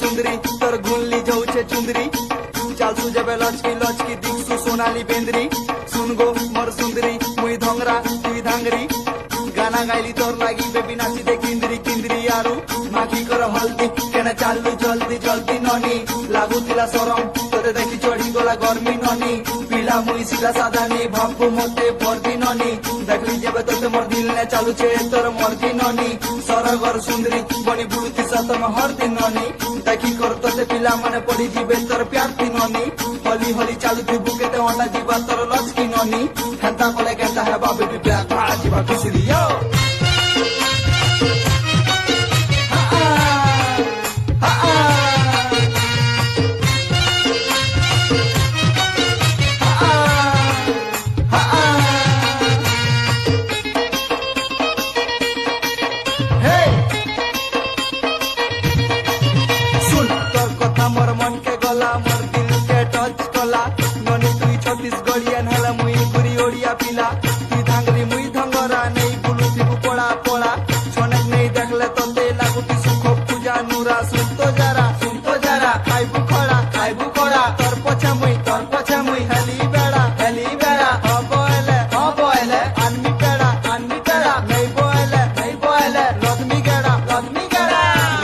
सुंदरी तोर घुनली जाऊे चुंदरी चाल सुजबे लचकी लचकी दिखसु सोनाली बेंद्री सुन गो मोर सुंदरी मुई धंगरा तुई धांगरी गाना गाइली तोर लागी बेबी नाची दे किंदरी किंदरी आरु माखी कर हल्दी केना चालू जल्दी जल्दी ननी लागुतिला सरम तोरे देखी चढ़ी गला गर्मी ननी पिला मुई सीधा साधा नी भाबू मते भरती ननी देखली जेबे तोते मोर दिल ने चालू छे तोर मर्जी ननी सरगर सुंदरी बनी बुलुती सतम हर दिन ननी देखी कर तोते पिला माने पड़ी जीबे तोर प्यार ती ननी हली हली चालू थी बुकेते अंडा जीवा तोर लचकी ननी हेंता कोले केंता है बाबू भी प्यार भा जीवा किसली यो मोर मन के गला मोर दिल के टच कला ननी तुई छत्तीसगढ़ियन हला मुई गुरी ओडिया पिला तुई धांगरी मुई धंगरा नहीं बुलू थी पोड़ा पोड़ा छोनक नहीं देखले तंदे लागुती सुख पूजा नूरा सुन तो जरा खाइबू खड़ा तोर पछा मुई हली बेड़ा हाँ बोले आनमी पेड़ा नहीं बोले लदमी गेड़ा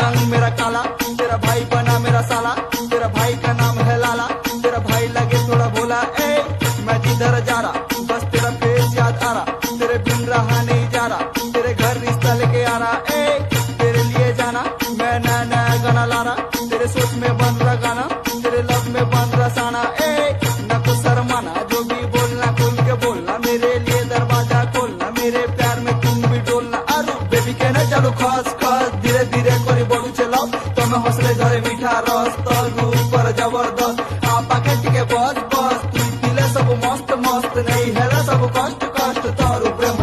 रंग मेरा काला तेरा भाई बना मेरा साला तेरा भाई का नाम है लाला तेरा भाई लगे थोड़ा भोला ए मैं जिधर जा रहा बस तेरा फेस याद आ रहा तेरे बिन रहा नहीं जा रहा तेरे घर रिश्ता लेके आ रहा ए तेरे लिए जाना मैं नया नया गाना ला रहा तेरे सोच में बन रहा गाना तेरे लव में बन रहा साना ए न तो शर्माना जो भी बोलना खुल के बोलना मेरे लिए दरवाजा खोलना मेरे प्यार में तुम भी डोलना अरे बेबी कहना चलो खस धीरे धीरे करी बढ़ू चलाओ तमे हौसले धरे मीठा रस तलू पर जबरदस्त आपा के टिके बस तू पिले सब मस्त नहीं हेला सब कष्ट तोर प्रेम